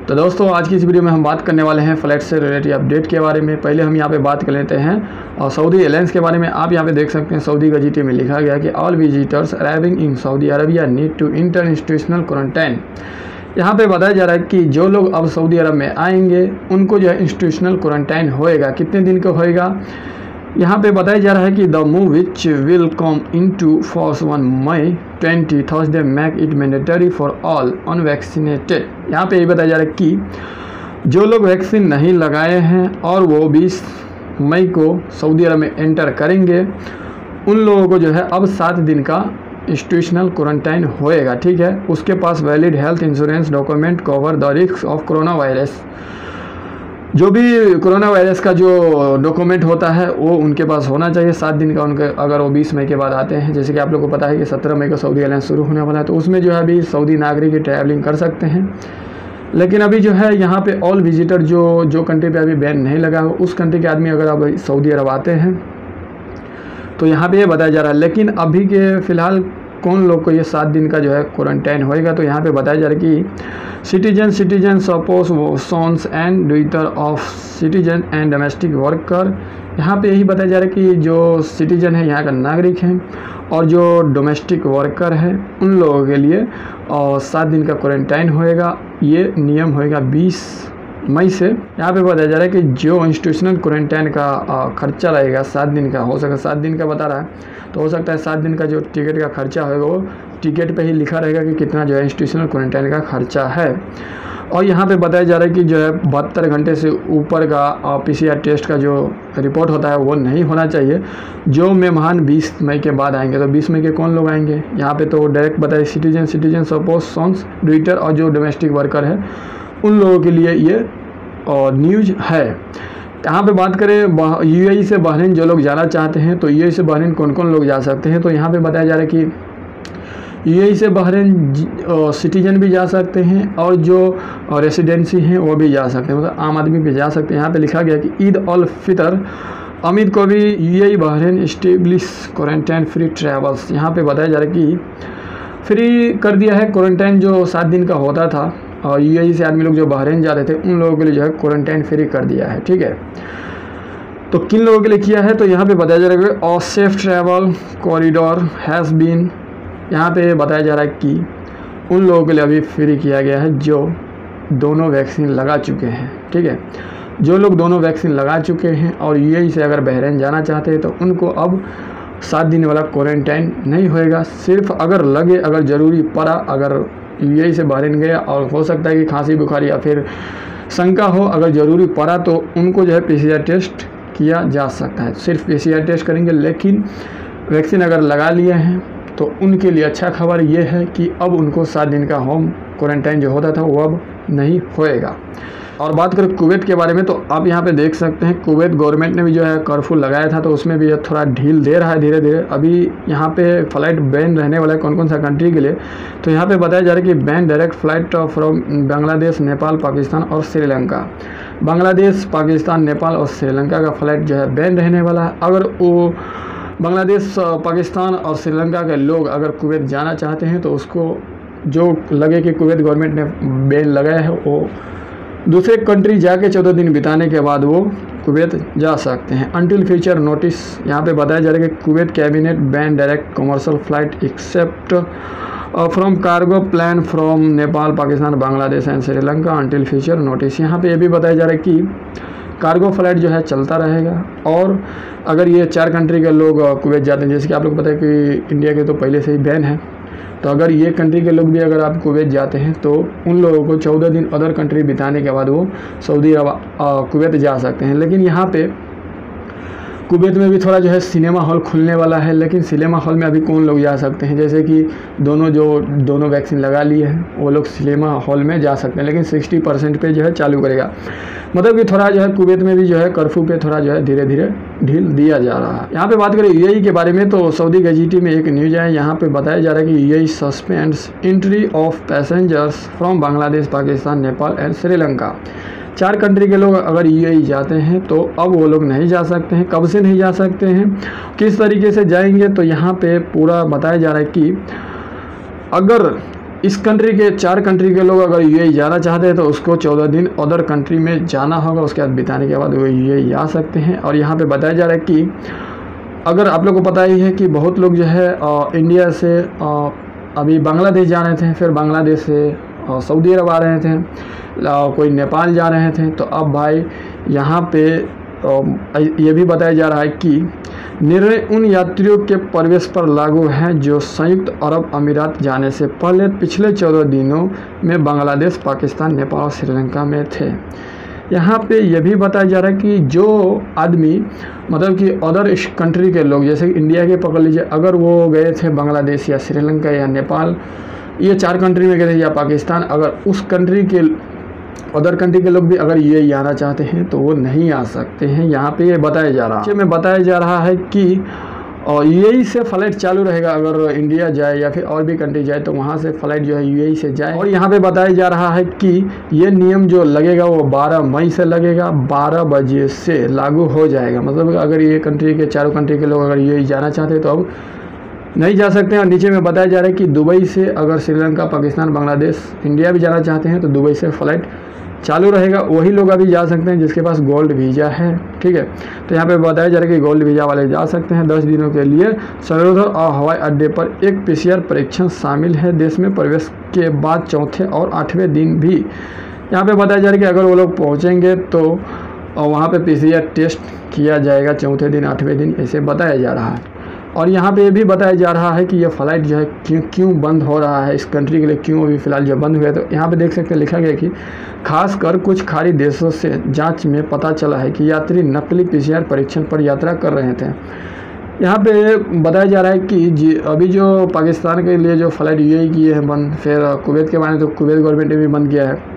तो दोस्तों आज की इस वीडियो में हम बात करने वाले हैं फ्लाइट से रिलेटेड अपडेट के बारे में। पहले हम यहाँ पे बात कर लेते हैं और सऊदी एयरलाइंस के बारे में। आप यहाँ पे देख सकते हैं सऊदी गजीटे में लिखा गया कि all visitors arriving in Saudi Arabia need to enter institutional quarantine. यहाँ पे बताया जा रहा है कि जो लोग अब सऊदी अरब में आएंगे उनको जो है इंस्टीट्यूशनल क्वारंटाइन होएगा। कितने दिन का होएगा यहाँ पे बताया जा रहा है कि the move which will come into force 1 May 20 Thursday make it mandatory for all unvaccinated. यहाँ पे ये बताया जा रहा है कि जो लोग वैक्सीन नहीं लगाए हैं और वो 20 मई को सऊदी अरब में एंटर करेंगे उन लोगों को जो है अब 7 दिन का इंस्टीट्यूशनल क्वारंटाइन होएगा। ठीक है, उसके पास valid health insurance document cover the risk of corona virus. जो भी कोरोना वायरस का जो डॉक्यूमेंट होता है वो उनके पास होना चाहिए 7 दिन का। उनके अगर वो 20 मई के बाद आते हैं, जैसे कि आप लोग को पता है कि 17 मई को सऊदी एयरलाइंस शुरू होने वाला है, तो उसमें जो है अभी सऊदी नागरिक ट्रैवलिंग कर सकते हैं। लेकिन अभी जो है यहाँ पे ऑल विजिटर जो कंट्री पे अभी बैन नहीं लगा हो उस कंट्री के आदमी अगर अब सऊदी अरब आते हैं तो यहाँ पे ये बताया जा रहा है। लेकिन अभी के फ़िलहाल कौन लोग को ये 7 दिन का जो है क्वारंटाइन होएगा, तो यहाँ पे बताया जा रहा है कि citizen spouse sons and daughter of citizen and domestic worker. यहाँ पे यही बताया जा रहा है कि जो सिटीजन है यहाँ का नागरिक है और जो डोमेस्टिक वर्कर है उन लोगों के लिए 7 दिन का क्वारंटाइन होएगा। ये नियम होएगा 20 मई से। यहाँ पे बताया जा रहा है कि जो इंस्टीट्यूशनल क्वारंटाइन का खर्चा रहेगा 7 दिन का, हो सकता है 7 दिन का बता रहा है तो हो सकता है 7 दिन का जो टिकट का खर्चा होगा वो टिकट पे ही लिखा रहेगा कि कितना जो है इंस्टीट्यूशनल क्वारंटाइन का खर्चा है। और यहाँ पे बताया जा रहा है कि जो है 72 घंटे से ऊपर का PCR टेस्ट का जो रिपोर्ट होता है वो नहीं होना चाहिए। जो मेहमान 20 मई के बाद आएंगे, तो 20 मई के कौन लोग आएंगे यहाँ पे तो डायरेक्ट बताए सिटीजन सपोज सोन्स ड्यूटर और जो डोमेस्टिक वर्कर है उन लोगों के लिए ये न्यूज़ है। यहाँ पे बात करें UAE से बहरीन जो लोग जाना चाहते हैं तो UAE से बहरीन कौन कौन लोग जा सकते हैं, तो यहाँ पे बताया जा रहा है कि UAE से बहरीन सिटीजन भी जा सकते हैं और जो रेसिडेंसी हैं वो भी जा सकते हैं, मतलब आम आदमी भी जा सकते हैं। यहाँ पे लिखा गया कि ईद उल फितर अमित को भी UAE Bahrain establish quarantine free travels. यहाँ पे बताया जा रहा है कि फ्री कर दिया है क्वारंटाइन जो 7 दिन का होता था और UAE से आदमी लोग जो बहरीन जा रहे थे उन लोगों के लिए जो है क्वारंटाइन फ्री कर दिया है। ठीक है, तो किन लोगों के लिए किया है, तो यहाँ पे बताया जा रहा है और safe travel corridor has been. यहाँ पे बताया जा रहा है कि उन लोगों के लिए अभी फ्री किया गया है जो दोनों वैक्सीन लगा चुके हैं। ठीक है, जो लोग दोनों वैक्सीन लगा चुके हैं और UAE से अगर बहरीन जाना चाहते हैं तो उनको अब 7 दिन वाला क्वारंटाइन नहीं होएगा। सिर्फ अगर लगे, अगर ज़रूरी पड़ा, अगर UAE से बहरीन गया और हो सकता है कि खांसी बुखार या फिर शंका हो, अगर ज़रूरी पड़ा तो उनको जो है PCR टेस्ट किया जा सकता है। सिर्फ PCR टेस्ट करेंगे, लेकिन वैक्सीन अगर लगा लिए हैं तो उनके लिए अच्छा खबर ये है कि अब उनको 7 दिन का होम क्वारंटाइन जो होता था वो अब नहीं होएगा। और बात करें कुवैत के बारे में तो आप यहाँ पे देख सकते हैं कुवैत गवर्नमेंट ने भी जो है कर्फ्यू लगाया था तो उसमें भी थोड़ा ढील दे रहा है धीरे धीरे। अभी यहाँ पे फ़्लाइट बैन रहने वाला है कौन कौन सा कंट्री के लिए, तो यहाँ पे बताया जा रहा है कि ban direct flight from Bangladesh, Nepal, Pakistan और श्रीलंका। बांग्लादेश, पाकिस्तान, नेपाल और श्रीलंका का फ़्लाइट जो है बैन रहने वाला है। अगर वो बांग्लादेश, पाकिस्तान और श्रीलंका के लोग अगर कुवैत जाना चाहते हैं तो उसको जो लगे कि कुवैत गवर्नमेंट ने बैन लगाया है वो दूसरे कंट्री जाके 14 दिन बिताने के बाद वो कुवैत जा सकते हैं। अंटिल फ्यूचर नोटिस यहाँ पे बताया जा रहा है कि Kuwait cabinet ban direct commercial flight except from cargo plan from Nepal, Pakistan, Bangladesh and Sri Lanka until future notice. यहाँ पे ये भी बताया जा रहा है कि कार्गो फ्लाइट जो है चलता रहेगा। और अगर ये 4 कंट्री के लोग कुवैत जाते हैं, जैसे कि आप लोग को पता है कि इंडिया के तो पहले से ही बैन है, तो अगर ये कंट्री के लोग भी अगर आप कुवैत जाते हैं तो उन लोगों को 14 दिन अदर कंट्री बिताने के बाद वो सऊदी अरब कुवैत जा सकते हैं। लेकिन यहाँ पे कुवैत में भी थोड़ा जो है सिनेमा हॉल खुलने वाला है, लेकिन सिनेमा हॉल में अभी कौन लोग जा सकते हैं, जैसे कि दोनों वैक्सीन लगा लिए हैं वो लोग सिनेमा हॉल में जा सकते हैं, लेकिन 60% पे जो है चालू करेगा। मतलब कि थोड़ा जो है कुवैत में भी जो है कर्फ्यू पे थोड़ा जो है धीरे धीरे ढील दिया जा रहा है। यहाँ पे बात करें UAE के बारे में तो सऊदी गजीटी में एक न्यूज़ है। यहाँ पे बताया जा रहा है कि UAE suspends entry of passengers from Bangladesh, Pakistan, Nepal and Sri Lanka. 4 country के लोग अगर UAE जाते हैं तो अब वो लोग नहीं जा सकते हैं। कब से नहीं जा सकते हैं, किस तरीके से जाएंगे, तो यहाँ पे पूरा बताया जा रहा है कि अगर इस कंट्री के 4 कंट्री के लोग अगर यूएई जाना चाहते हैं तो उसको 14 दिन अदर कंट्री में जाना होगा, उसके बाद बिताने के बाद वो यूएई आ सकते हैं। और यहाँ पे बताया जा रहा है कि अगर आप लोग को पता ही है कि बहुत लोग जो है इंडिया से अभी बांग्लादेश जा रहे थे, फिर बांग्लादेश से सऊदी अरब आ रहे थे, कोई नेपाल जा रहे थे। तो अब भाई यहाँ पे ये भी बताया जा रहा है कि निर्णय उन यात्रियों के प्रवेश पर लागू है जो संयुक्त अरब अमीरात जाने से पहले पिछले 14 दिनों में बांग्लादेश, पाकिस्तान, नेपाल और श्रीलंका में थे। यहाँ पे यह भी बताया जा रहा है कि जो आदमी मतलब कि अदर कंट्री के लोग, जैसे इंडिया के पकड़ लीजिए, अगर वो गए थे बांग्लादेश या श्रीलंका या नेपाल, ये 4 कंट्री में गए थे, या पाकिस्तान, अगर उस कंट्री के अदर कंट्री के लोग भी अगर ये आना चाहते हैं तो वो नहीं आ सकते हैं। यहाँ पे ये बताया जा रहा है, में बताया जा रहा है कि यूएई से फ़्लाइट चालू रहेगा। अगर इंडिया जाए या फिर और भी कंट्री जाए तो वहाँ से फ़्लाइट जो है यूएई से जाए। और यहाँ पे बताया जा रहा है कि ये नियम जो लगेगा वो 12 मई से लगेगा, 12 बजे से लागू हो जाएगा। मतलब अगर ये कंट्री के 4 कंट्री के लोग अगर यूएई जाना चाहते हैं तो अब नहीं जा सकते हैं। और नीचे में बताया जा रहा है कि दुबई से अगर श्रीलंका, पाकिस्तान, बांग्लादेश, इंडिया भी जाना चाहते हैं तो दुबई से फ़्लाइट चालू रहेगा। वही लोग अभी जा सकते हैं जिसके पास गोल्ड वीज़ा है, ठीक है। तो यहाँ पे बताया जा रहा है कि गोल्ड वीज़ा वाले जा सकते हैं। 10 दिनों के लिए सर्वोदय और हवाई अड्डे पर एक पीसीआर परीक्षण शामिल है। देश में प्रवेश के बाद 4थे और 8वें दिन भी यहाँ पे बताया जा रहा है कि अगर वो लोग पहुँचेंगे तो वहाँ पे पीसीआर टेस्ट किया जाएगा 4थे दिन, 8वें दिन, ऐसे बताया जा रहा है। और यहाँ पे ये भी बताया जा रहा है कि ये फ़्लाइट जो है क्यों बंद हो रहा है, इस कंट्री के लिए क्यों अभी फ़िलहाल जो बंद हुआ है। तो यहाँ पे देख सकते हैं लिखा गया कि खासकर कुछ खाड़ी देशों से जांच में पता चला है कि यात्री नकली पीसीआर परीक्षण पर यात्रा कर रहे थे। यहाँ पे बताया जा रहा है कि अभी जो पाकिस्तान के लिए जो फ़्लाइट यूएई की है बंद, फिर कुवैत के बारे में तो कुवैत गवर्नमेंट ने भी बंद किया है।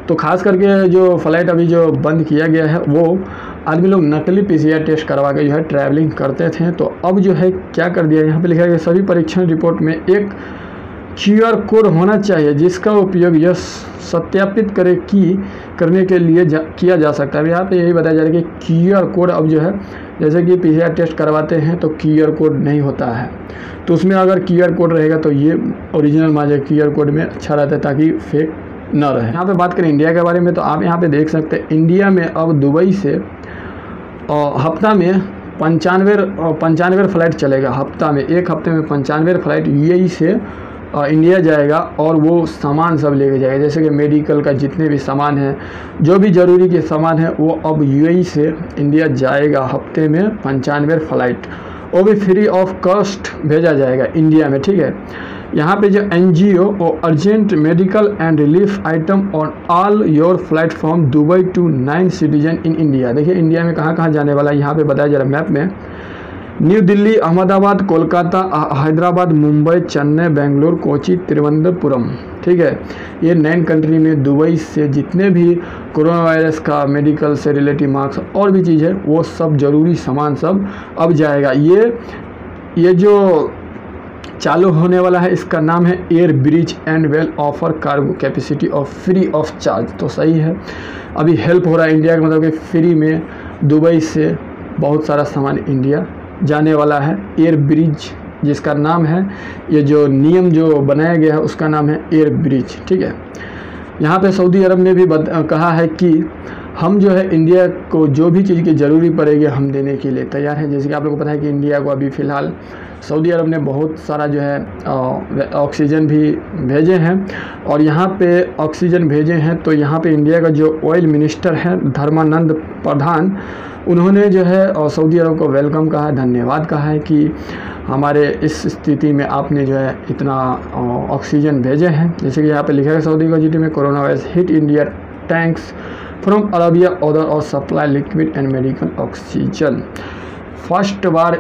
तो खास करके जो फ़्लाइट अभी जो बंद किया गया है वो आदमी लोग नकली पीसीआर टेस्ट करवा के जो है ट्रैवलिंग करते थे। तो अब जो है क्या कर दिया, यहाँ पे लिखा है कि सभी परीक्षण रिपोर्ट में एक QR कोड होना चाहिए जिसका उपयोग यह सत्यापित करने के लिए किया जा सकता है। यहाँ पे यही बताया जा रहा है कि QR कोड अब जो है, जैसे कि पीसीआर टेस्ट करवाते हैं तो QR कोड नहीं होता है, तो उसमें अगर QR कोड रहेगा तो ये ओरिजिनल माजे QR कोड में अच्छा रहता है ताकि फेक न रहे। यहाँ पे बात करें इंडिया के बारे में तो आप यहाँ पे देख सकते हैं इंडिया में अब दुबई से हफ्ता में 95 फ़्लाइट चलेगा। हफ्ता में, एक हफ्ते में 95 फ़्लाइट यूएई से इंडिया जाएगा और वो सामान सब लेके जाएगा, जैसे कि मेडिकल का जितने भी सामान है, जो भी ज़रूरी के सामान है वो अब यूएई से इंडिया जाएगा। हफ्ते में 95 फ़्लाइट, वो भी फ्री ऑफ कॉस्ट भेजा जाएगा इंडिया में, ठीक है। यहाँ पे जो NGO और urgent medical and relief item on all your flight from Dubai to 9 citizen in India. देखिए इंडिया में कहाँ कहाँ जाने वाला है, यहाँ पे बताया जा रहा है मैप में। न्यू दिल्ली, अहमदाबाद, कोलकाता, हैदराबाद, मुंबई, चेन्नई, बेंगलुरु, कोची, तिरुवनंतपुरम, ठीक है। ये 9 कंट्री में दुबई से जितने भी कोरोना वायरस का मेडिकल से रिलेटिव मार्क्स और भी चीज़ है वो सब ज़रूरी सामान सब अब जाएगा। ये जो चालू होने वाला है इसका नाम है air bridge and well offer cargo capacity of free of charge. तो सही है, अभी हेल्प हो रहा है इंडिया का, मतलब कि फ्री में दुबई से बहुत सारा सामान इंडिया जाने वाला है। एयर ब्रिज जिसका नाम है, ये जो नियम जो बनाया गया है उसका नाम है एयर ब्रिज, ठीक है। यहाँ पे सऊदी अरब ने भी कहा है कि हम जो है इंडिया को जो भी चीज़ की ज़रूरी पड़ेगी हम देने के लिए तैयार हैं। जैसे कि आप लोगों को पता है कि इंडिया को अभी फ़िलहाल सऊदी अरब ने बहुत सारा जो है ऑक्सीजन भी भेजे हैं। और यहाँ पे ऑक्सीजन भेजे हैं तो यहाँ पे इंडिया का जो ऑयल मिनिस्टर है धर्मानंद प्रधान, उन्होंने जो है सऊदी अरब को वेलकम कहा है, धन्यवाद कहा है कि हमारे इस स्थिति में आपने जो है इतना ऑक्सीजन भेजे हैं। जैसे कि यहाँ पे लिखा है सऊदी गज़ेट में, corona virus hit India tanks from Arabia order और supply liquid and medical oxygen. First बार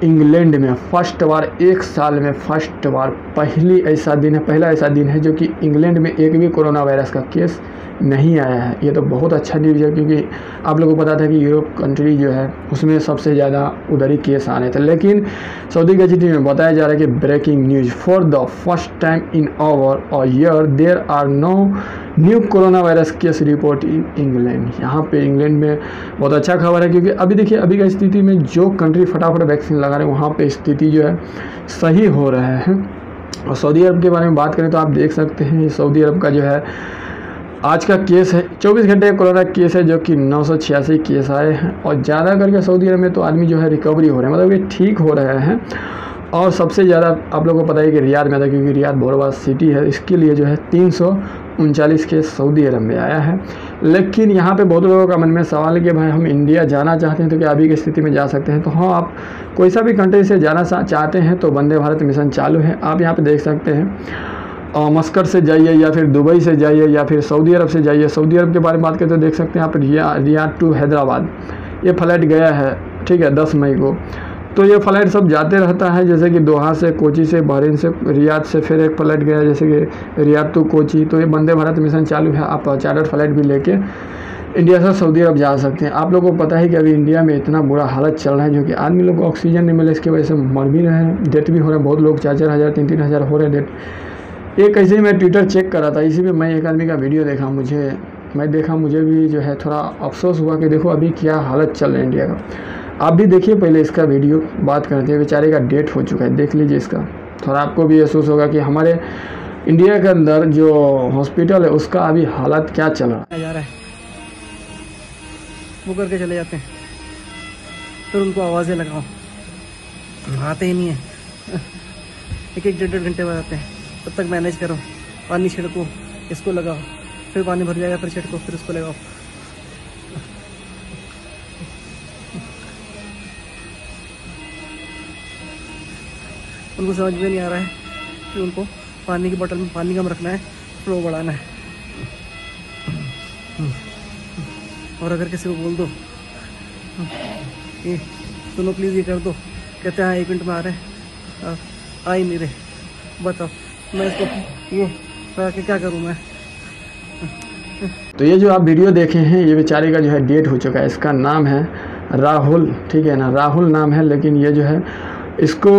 इंग्लैंड में, फर्स्ट बार एक साल में, फर्स्ट बार पहला ऐसा दिन है जो कि इंग्लैंड में एक भी कोरोना वायरस का केस नहीं आया है। ये तो बहुत अच्छा न्यूज़ है क्योंकि आप लोगों को पता था कि यूरोप कंट्री जो है उसमें सबसे ज़्यादा उधर ही केस आने थे। लेकिन सऊदी गज़ेट में बताया जा रहा है कि breaking news, for the first time in over a year there are no new corona virus case report in England. यहाँ पे इंग्लैंड में बहुत अच्छा खबर है क्योंकि अभी देखिए अभी की स्थिति में जो कंट्री फटाफट वैक्सीन लगा रहे हैं वहाँ पे स्थिति जो है सही हो रहा है। और सऊदी अरब के बारे में बात करें तो आप देख सकते हैं सऊदी अरब का जो है आज का केस है 24 घंटे कोरोना केस है जो कि 986 केस आए हैं। और ज़्यादा करके सऊदी अरब में तो आदमी जो है रिकवरी हो रहे हैं, मतलब ये ठीक हो रहे हैं। और सबसे ज़्यादा आप लोगों को पता है कि रियाद में था, क्योंकि रियाद बहुत बड़ा सिटी है, इसके लिए जो है 339 केस सऊदी अरब में आया है। लेकिन यहाँ पे बहुत लोगों का मन में सवाल है कि भाई हम इंडिया जाना चाहते हैं तो क्या अभी की स्थिति में जा सकते हैं? तो हाँ, आप कोई सा भी कंट्री से जाना चाहते हैं तो वंदे भारत मिशन चालू है। आप यहाँ पर देख सकते हैं मस्कट से जाइए या फिर दुबई से जाइए या फिर सऊदी अरब से जाइए। सऊदी अरब के बारे में बात करें तो देख सकते हैं आप रियाद टू हैदराबाद ये फ़्लाइट गया है, ठीक है, 10 मई को। तो ये फ़्लाइट सब जाते रहता है, जैसे कि दोहा से, कोची से, बहरीन से, रियाद से फिर एक फ़्लाइट गया जैसे कि रियाद टू कोची। तो ये वंदे भारत मिशन चालू है। आप चार्टर्ड फ़्लाइट भी लेके इंडिया से सऊदी अरब जा सकते हैं। आप लोगों को पता है कि अभी इंडिया में इतना बुरा हालत चल रहा है, जो कि आदमी लोग को ऑक्सीजन नहीं मिले, इसकी वजह से मर भी रहे हैं, डेथ भी हो रहे हैं। बहुत लोग 4-4 हज़ार 3-3 हज़ार हो रहे हैं डेथ। एक ऐसे ही मैं ट्विटर चेक कर रहा था, इसी में मैं एक आदमी का वीडियो देखा, मुझे भी जो है थोड़ा अफसोस हुआ कि देखो अभी क्या हालत चल रही है इंडिया का। आप भी देखिए पहले इसका वीडियो, बात करते हैं। बेचारे का डेट हो चुका है, देख लीजिए इसका। थोड़ा आपको भी महसूस होगा कि हमारे इंडिया के अंदर जो हॉस्पिटल है उसका अभी हालत क्या चल रहा है। वो करके चले जाते हैं, फिर उनको आवाज़ें लगाओ, आते ही नहीं है। 1-1 डेढ़ घंटे बाद आते हैं, तब तक मैनेज करो, पानी छिड़को, इसको लगाओ, फिर पानी भर जाएगा, फिर छिड़को, फिर उसको लगाओ। उनको समझ में नहीं आ रहा है कि उनको पानी की बोतल में पानी कम रखना है, फ्लो बढ़ाना है। और अगर किसी को बोल दो ये सुनो प्लीज़ ये कर दो, कहते हैं 1 मिनट में आ रहे हैं, आ ही नहीं रहे। बताओ मैं इसको वो करा के क्या करूँ मैं? तो ये जो आप वीडियो देखे हैं, ये बेचारे का जो है डेट हो चुका है। इसका नाम है राहुल, ठीक है ना, राहुल नाम है। लेकिन ये जो है इसको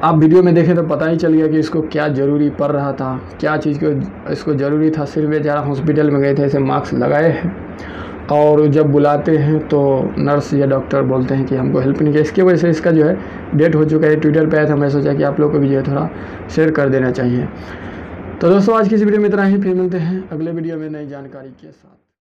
आप वीडियो में देखें तो पता ही चल गया कि इसको क्या ज़रूरी पड़ रहा था, क्या चीज़ को इसको ज़रूरी था। सिर्फ बेचारा हॉस्पिटल में गए थे, ऐसे मास्क लगाए हैं, और जब बुलाते हैं तो नर्स या डॉक्टर बोलते हैं कि हमको हेल्प नहीं किया। इसकी वजह से इसका जो है डेट हो चुका है। ट्विटर पे आया था, मैं सोचा कि आप लोग को भी जो है थोड़ा शेयर कर देना चाहिए। तो दोस्तों आज की इस वीडियो में इतना ही, फिर मिलते हैं अगले वीडियो में नई जानकारी के साथ।